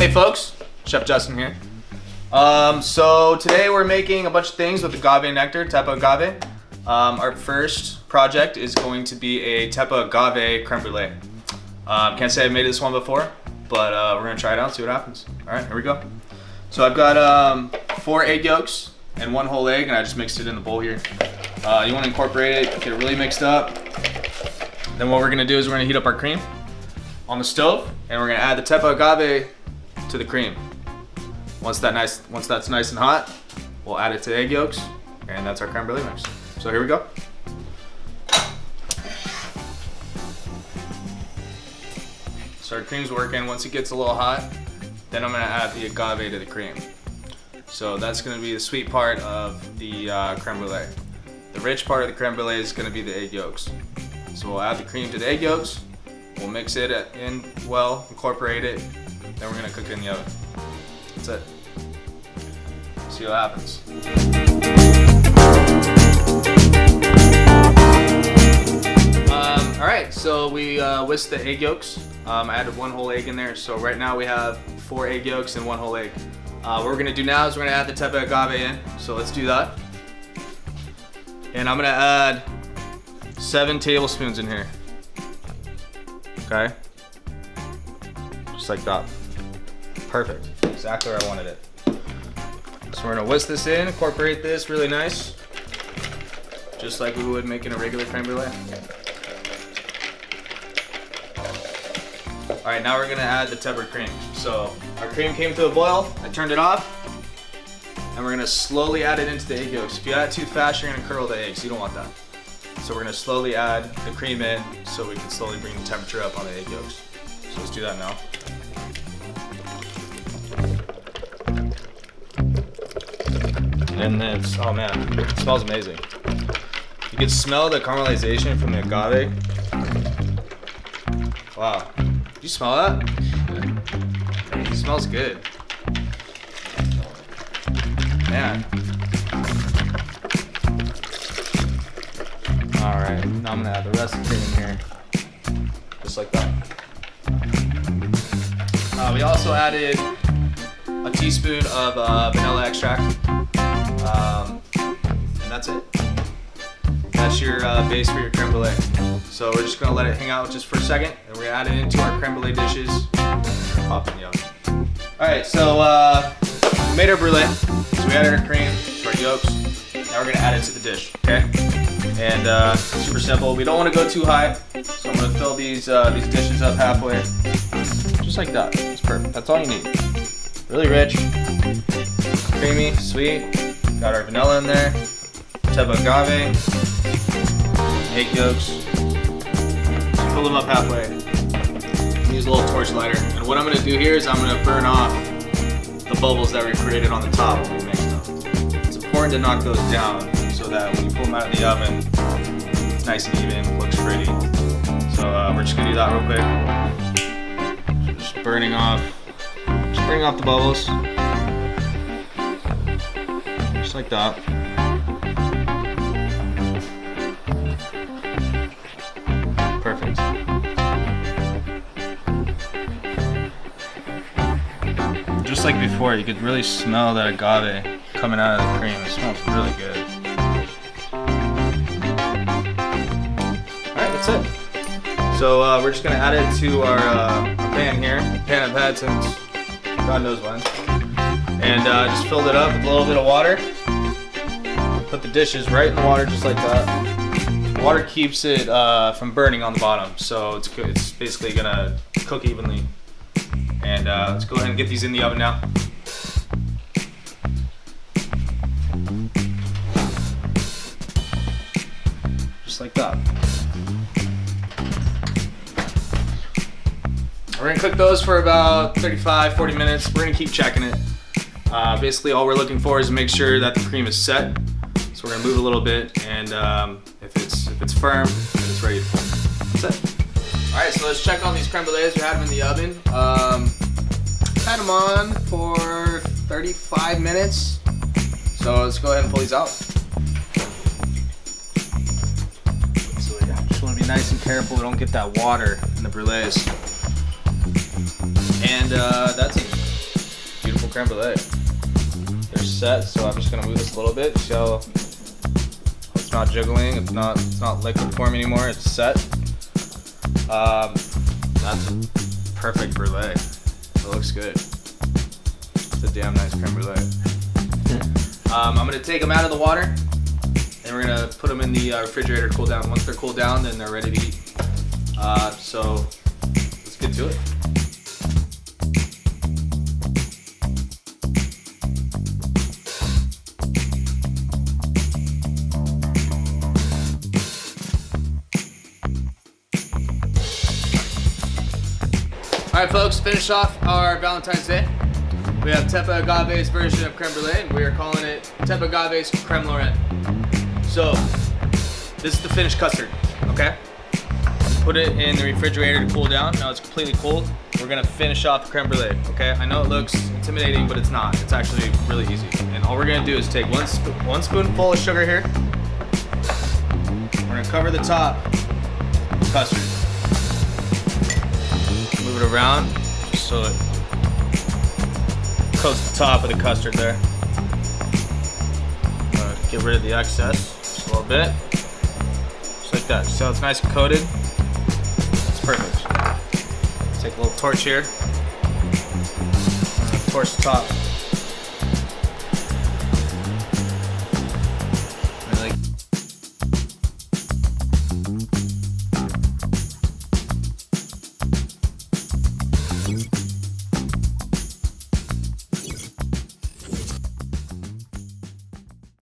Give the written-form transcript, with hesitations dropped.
Hey folks, Chef Justin here. So today we're making a bunch of things with agave nectar, Tepa Agave. Our first project is going to be a Tepa Agave creme brulee. Can't say I've made this one before, but we're gonna try it out and see what happens. All right, here we go. So I've got 4 egg yolks and 1 whole egg, and I just mixed it in the bowl here. You want to incorporate it, get it really mixed up. Then what we're gonna do is we're gonna heat up our cream on the stove, and we're gonna add the Tepa Agave to the cream. Once that's nice and hot, we'll add it to the egg yolks, and that's our creme brulee mix. So here we go. So our cream's working. Once it gets a little hot, then I'm gonna add the agave to the cream. So that's gonna be the sweet part of the creme brulee. The rich part of the creme brulee is gonna be the egg yolks. So we'll add the cream to the egg yolks, we'll mix it in well, incorporate it, then we're gonna cook it in the oven. That's it. See what happens. All right, so we whisked the egg yolks. I added 1 whole egg in there, so right now we have 4 egg yolks and 1 whole egg. What we're gonna do now is we're gonna add the Tepa Agave in, so let's do that. And I'm gonna add 7 tablespoons in here. Okay? Just like that. Perfect. Exactly where I wanted it. So we're gonna whisk this in, incorporate this really nice, just like we would making a regular creme brulee. All right, now we're gonna add the Tepa cream. So our cream came to a boil, I turned it off, and we're gonna slowly add it into the egg yolks. If you add it too fast, you're gonna curdle the eggs. You don't want that. So we're gonna slowly add the cream in so we can slowly bring the temperature up on the egg yolks. So let's do that now. And it's, oh man, it smells amazing. You can smell the caramelization from the agave. Wow, do you smell that? It smells good. Man. All right, now I'm gonna add the rest of the cream in here, just like that. We also added a teaspoon of vanilla extract. And that's it. That's your base for your creme brulee. So we're just gonna let it hang out just for a second, and we're gonna add it into our creme brulee dishes. Pop in the oven. All right, so we made our brulee. So we added our cream to our yolks. Now we're gonna add it to the dish, okay? And super simple. We don't want to go too high, so I'm gonna fill these dishes up halfway, just like that. It's perfect. That's all you need. Really rich, creamy, sweet. Got our vanilla in there, Tepa Agave, egg yolks. Fill them up halfway. Use a little torch lighter. And what I'm going to do here is I'm going to burn off the bubbles that we created on the top when we mixed them. It's important to knock those down so that when you pull them out of the oven, it's nice and even, looks pretty. So we're just going to do that real quick. Just burning off the bubbles. Just like that. Perfect. Just like before, you could really smell that agave coming out of the cream. It smells really good. Alright, that's it. So we're just going to add it to our pan here. Pan I've had since God knows when. And just filled it up with a little bit of water. Put the dishes right in the water just like that. The water keeps it from burning on the bottom, so it's basically gonna cook evenly. And let's go ahead and get these in the oven now. Just like that. We're gonna cook those for about 35-40 minutes. We're gonna keep checking it. Basically all we're looking for is to make sure that the cream is set. So we're gonna move a little bit, and if it's firm, then it's ready to cook. That's it. All right, so let's check on these creme brulees. We had them in the oven. Had them on for 35 minutes. So let's go ahead and pull these out. So yeah, just want to be nice and careful we don't get that water in the brulees. And that's it. creme brulee. They're set, so I'm just gonna move this a little bit. See how it's not jiggling, it's not liquid form anymore, it's set. That's a perfect brulee. It looks good. It's a damn nice creme brulee. I'm gonna take them out of the water and we're gonna put them in the refrigerator to cool down. Once they're cooled down, then they're ready to eat. So let's get to it. All right, folks, finish off our Valentine's Day. We have Tepa Agave's version of creme brulee, and we are calling it Tepa Agave's creme lorraine. So, this is the finished custard, okay? Put it in the refrigerator to cool down. Now it's completely cooled. We're gonna finish off the creme brulee, okay? I know it looks intimidating, but it's not. It's actually really easy. And all we're gonna do is take one spoonful of sugar here. We're gonna cover the top with custard. Move it around just so it coats the top of the custard there. Get rid of the excess just a little bit. Just like that. So it's nice and coated. It's perfect. Take a little torch here. Torch the top.